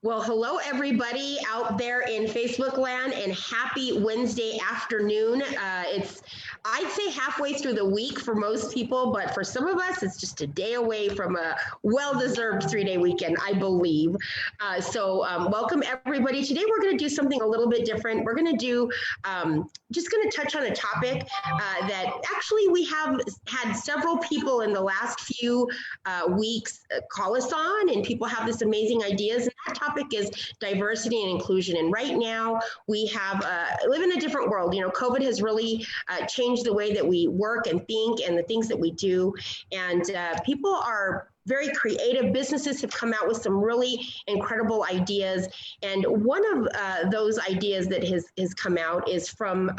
Well, hello everybody out there in Facebook land, and happy Wednesday afternoon. I'd say halfway through the week for most people, but for some of us, it's just a day away from a well-deserved 3-day weekend, I believe. Welcome everybody. Today we're going to do something a little bit different. We're going to do, just going to touch on a topic that actually we have had several people in the last few weeks call us on, and people have this amazing ideas. And that topic is diversity and inclusion. And right now we have live in a different world. You know, COVID has really changed the way that we work and think and the things that we do. And people are very creative. Businesses have come out with some really incredible ideas. And one of those ideas that has come out is from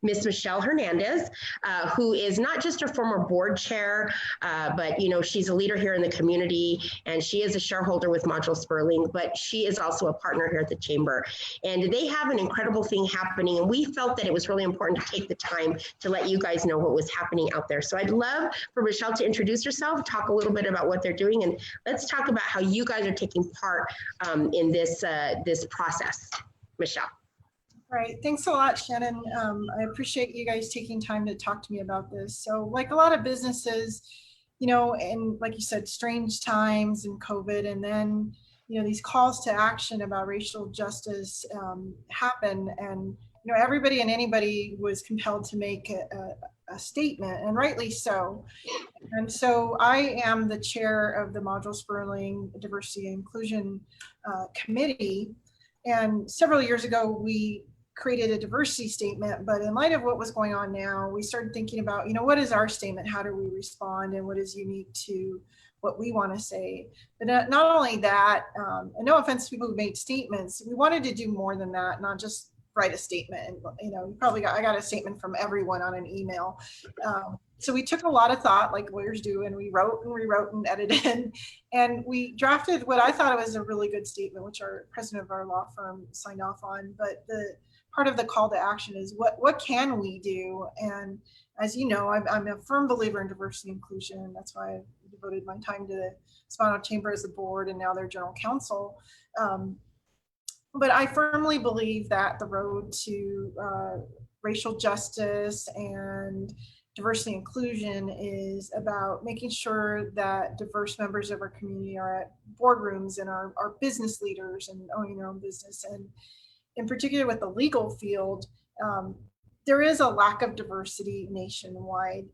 Miss Michelle Hernandez, who is not just a former board chair, but you know, she's a leader here in the community, and she is a shareholder with Modrall Sperling, but she is also a partner here at the Chamber. And they have an incredible thing happening, and we felt that it was really important to take the time to let you guys know what was happening out there. So I'd love for Michelle to introduce herself, talk a little bit about what they're doing, and let's talk about how you guys are taking part in this process. Michelle. All right, thanks a lot, Shannon. I appreciate you guys taking time to talk to me about this. So like a lot of businesses, you know, and like you said, strange times and COVID, and then, you know, these calls to action about racial justice happen, and, you know, everybody and anybody was compelled to make a statement, and rightly so. And so I am the chair of the Modrall Sperling Diversity and Inclusion Committee. And several years ago, we created a diversity statement, but in light of what was going on now, we started thinking about, you know, what is our statement? How do we respond? And what is unique to what we want to say? But not only that, and no offense to people who made statements, we wanted to do more than that, not just write a statement. And, you know, I got a statement from everyone on an email. So we took a lot of thought, like lawyers do, and we wrote and rewrote and edited, and we drafted what I thought was a really good statement, which our president of our law firm signed off on. But the part of the call to action is what can we do? And as you know, I'm a firm believer in diversity and inclusion. That's why I devoted my time to the Modrall Chamber as the board and now their general counsel. But I firmly believe that the road to racial justice and diversity and inclusion is about making sure that diverse members of our community are at boardrooms and are business leaders and owning their own business. And in particular with the legal field, there is a lack of diversity nationwide.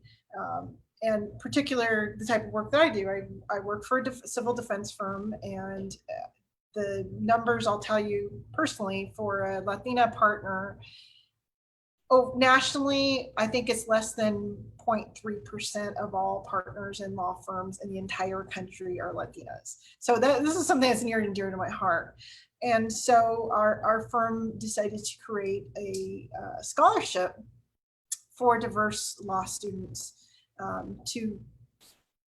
And particular the type of work that I do, I work for a civil defense firm, and the numbers I'll tell you personally for a Latina partner, nationally, I think it's less than 0.3% of all partners in law firms in the entire country are Latinas. So this is something that's near and dear to my heart. And so our firm decided to create a scholarship for diverse law students to,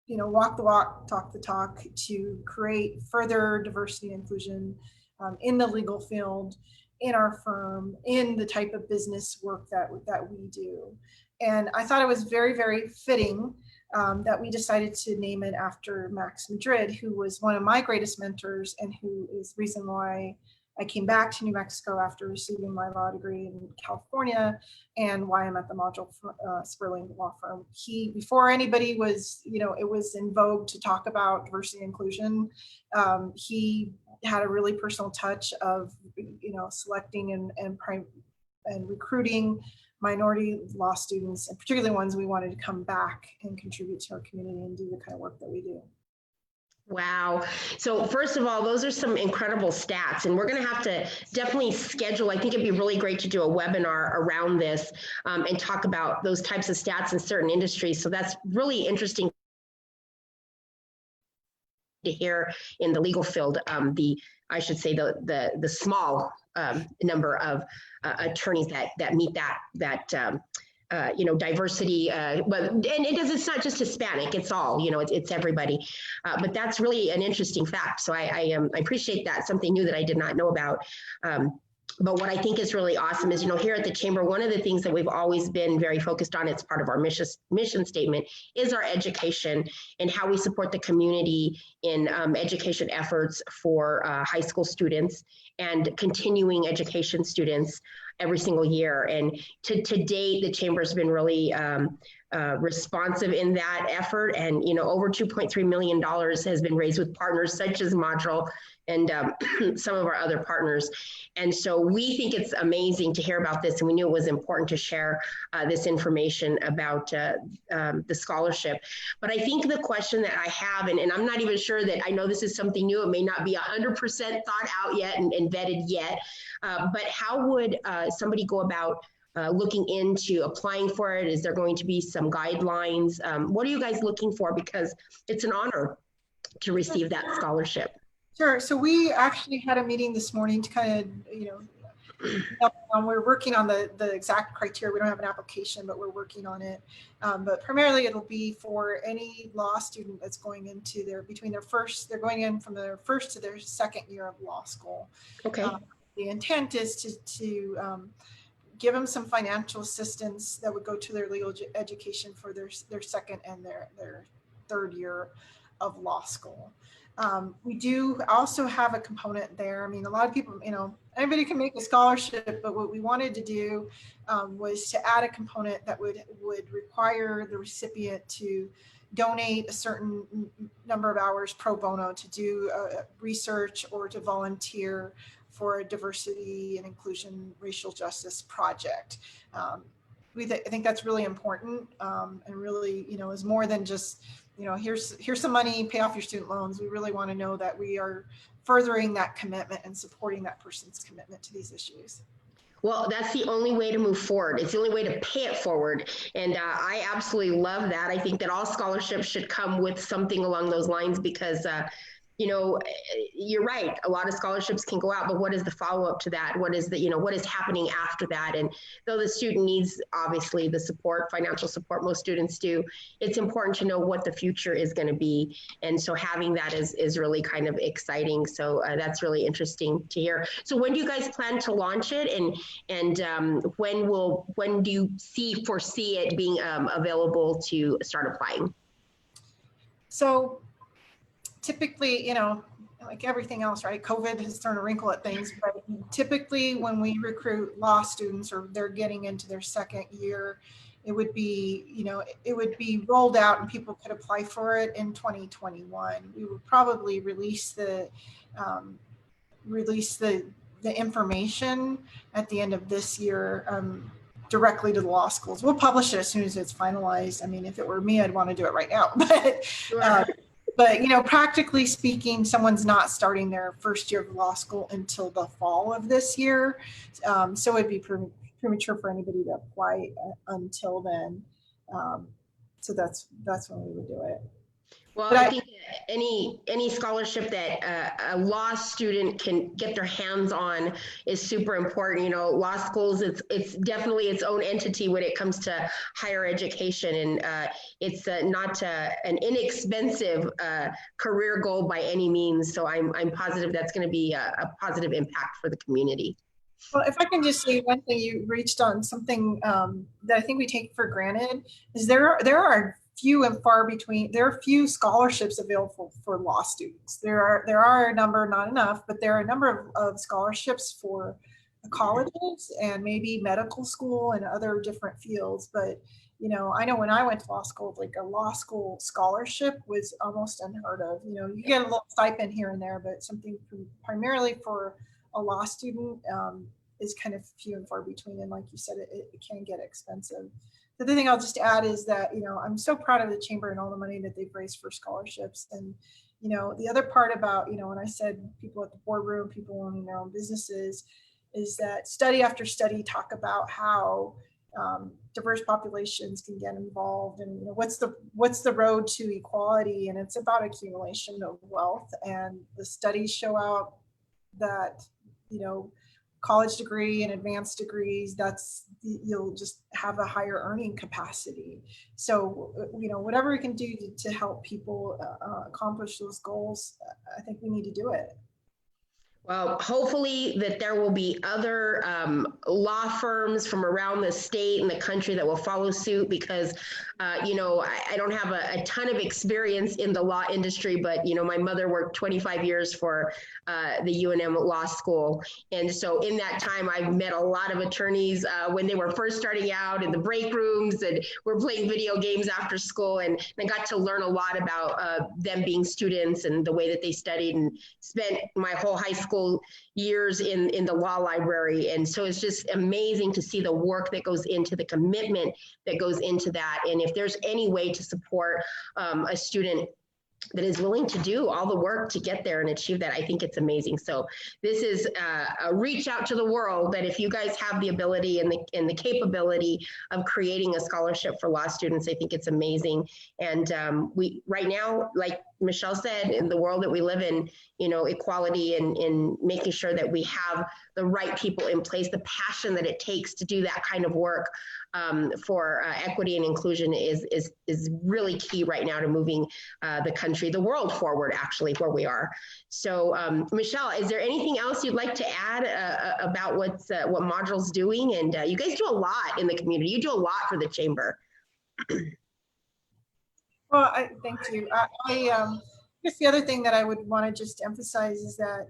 you know, walk the walk, talk the talk, to create further diversity and inclusion in the legal field, in our firm, in the type of business work that we do. And I thought it was very, very fitting that we decided to name it after Max Madrid, who was one of my greatest mentors and who is the reason why I came back to New Mexico after receiving my law degree in California, and why I'm at the Modrall Sperling law firm. Before anybody was, you know, it was in vogue to talk about diversity and inclusion, he had a really personal touch of, you know, selecting and recruiting minority law students, and particularly ones we wanted to come back and contribute to our community and do the kind of work that we do. Wow. So first of all, those are some incredible stats, and we're going to have to definitely schedule. I think it'd be really great to do a webinar around this and talk about those types of stats in certain industries. So that's really interesting to hear in the legal field. I should say the small number of attorneys that meet that you know, diversity, but it's not just Hispanic, it's all, you know, it's everybody. But that's really an interesting fact. So I appreciate that, something new that I did not know about. But what I think is really awesome is, here at the Chamber, one of the things that we've always been very focused on, it's part of our mission statement, is our education and how we support the community in education efforts for high school students and continuing education students every single year. And to date, the Chamber's been really responsive in that effort. And, over $2.3 million has been raised with partners such as Modrall and some of our other partners. And so we think it's amazing to hear about this, and we knew it was important to share this information about the scholarship. But I think the question that I have, and I'm not even sure that I know this is something new, it may not be 100% thought out yet and vetted yet, but how would somebody go about looking into applying for it? Is there going to be some guidelines? What are you guys looking for? Because it's an honor to receive that scholarship. Sure. So we actually had a meeting this morning to kind of, we're working on the exact criteria. We don't have an application, but we're working on it. But primarily it'll be for any law student that's going into they're going in from their first to their second year of law school. Okay. The intent is to give them some financial assistance that would go to their legal education for their second and their third year of law school. We do also have a component there. I mean, a lot of people, anybody can make a scholarship, but what we wanted to do was to add a component that would require the recipient to donate a certain number of hours pro bono to do research or to volunteer for a diversity and inclusion racial justice project. I think that's really important, and really, is more than just, here's some money, pay off your student loans. We really want to know that we are furthering that commitment and supporting that person's commitment to these issues. Well, that's the only way to move forward. It's the only way to pay it forward. And I absolutely love that. I think that all scholarships should come with something along those lines because you're right. A lot of scholarships can go out, but what is the follow-up to that? What is what is happening after that? And though the student needs, obviously, the support, financial support, most students do, it's important to know what the future is going to be. And so having that is really kind of exciting. So that's really interesting to hear. So when do you guys plan to launch it? And when do you foresee it being available to start applying? So typically, like everything else, right? COVID has thrown a wrinkle at things, but typically when we recruit law students or they're getting into their second year, it would be rolled out and people could apply for it in 2021. We would probably release the information at the end of this year, directly to the law schools. We'll publish it as soon as it's finalized. I mean, if it were me, I'd want to do it right now, but Sure. But practically speaking, someone's not starting their first year of law school until the fall of this year. So it'd be premature for anybody to apply until then. So that's when we would do it. Well, I think any scholarship that a law student can get their hands on is super important. Law schools, it's definitely its own entity when it comes to higher education, and it's not an inexpensive career goal by any means. So I'm positive that's going to be a positive impact for the community. Well, if I can just say one thing, you reached on something that I think we take for granted is there are few and far between. There are few scholarships available for law students. There are a number, not enough, but there are a number of scholarships for colleges and maybe medical school and other different fields. But I know when I went to law school, like a law school scholarship was almost unheard of. You get a little stipend here and there, but something primarily for a law student is kind of few and far between. And like you said, it can get expensive. The other thing I'll just add is that, I'm so proud of the Chamber and all the money that they've raised for scholarships. And, the other part about, when I said people at the boardroom, people owning their own businesses, is that study after study talk about how diverse populations can get involved and what's the road to equality, and it's about accumulation of wealth. And the studies show out that college degree and advanced degrees, you'll just have a higher earning capacity. So whatever we can do to help people accomplish those goals, I think we need to do it. Well, hopefully that there will be other law firms from around the state and the country that will follow suit because, I don't have a ton of experience in the law industry, but, my mother worked 25 years for the UNM Law School. And so in that time, I've met a lot of attorneys when they were first starting out in the break rooms and we're playing video games after school. And I got to learn a lot about them being students and the way that they studied and spent my whole high school years in the law library. And so it's just amazing to see the work that goes into the commitment that goes into that. And if there's any way to support a student that is willing to do all the work to get there and achieve that, I think it's amazing. So this is a reach out to the world that if you guys have the ability and the capability of creating a scholarship for law students, I think it's amazing. And we right now, like Michelle said, in the world that we live in, equality and making sure that we have the right people in place, the passion that it takes to do that kind of work for equity and inclusion is really key right now to moving the country, the world forward, actually, where we are. So, Michelle, is there anything else you'd like to add about what Modrall's doing? And you guys do a lot in the community. You do a lot for the chamber. Well, thank you. I guess the other thing that I would want to just emphasize is that,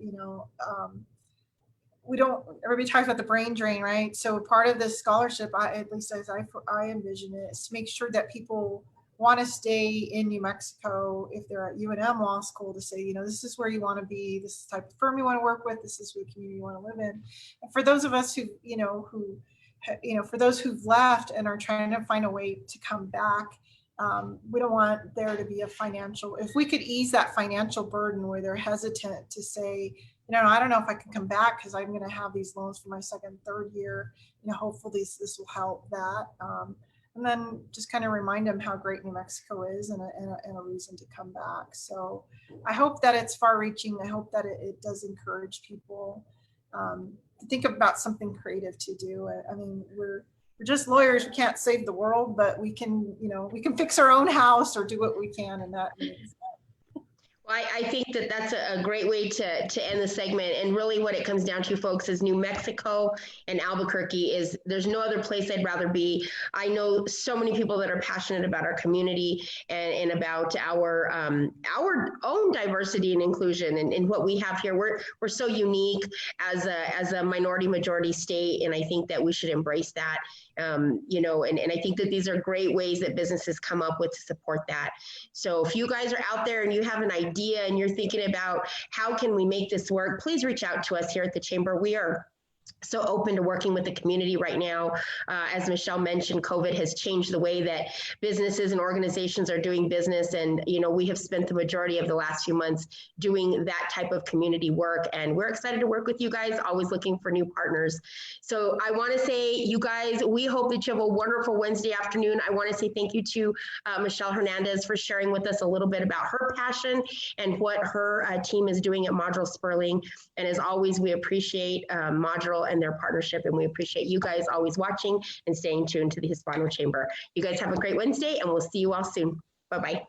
we don't, everybody talks about the brain drain, right? So part of this scholarship, at least as I envision it, is to make sure that people want to stay in New Mexico if they're at UNM Law School, to say, this is where you want to be, this is the type of firm you want to work with, this is the community you want to live in. And for those of us who, for those who've left and are trying to find a way to come back, we don't want there to be a financial, if we could ease that financial burden where they're hesitant to say, I don't know if I can come back because I'm going to have these loans for my second, third year, hopefully this will help that. And then just kind of remind them how great New Mexico is and a reason to come back. So I hope that it's far reaching. I hope that it does encourage people to think about something creative to do. I mean, we're just lawyers. We can't save the world, but we can, we can fix our own house or do what we can. And that means Well, I think that that's a great way to end the segment. And really what it comes down to, folks, is New Mexico and Albuquerque is there's no other place I'd rather be. I know so many people that are passionate about our community and about our own diversity and inclusion and what we have here. We're so unique as a minority majority state. And I think that we should embrace that. And I think that these are great ways that businesses come up with to support that. So if you guys are out there and you have an idea and you're thinking about how can we make this work, please reach out to us here at the Chamber. We are so open to working with the community right now. As Michelle mentioned, COVID has changed the way that businesses and organizations are doing business. And, we have spent the majority of the last few months doing that type of community work. And we're excited to work with you guys, always looking for new partners. So I want to say, you guys, we hope that you have a wonderful Wednesday afternoon. I want to say thank you to Michelle Hernandez for sharing with us a little bit about her passion and what her team is doing at Modrall Sperling. And as always, we appreciate Modrall and their partnership, and we appreciate you guys always watching and staying tuned to the Hispano Chamber. You guys have a great Wednesday, and we'll see you all soon. Bye-bye.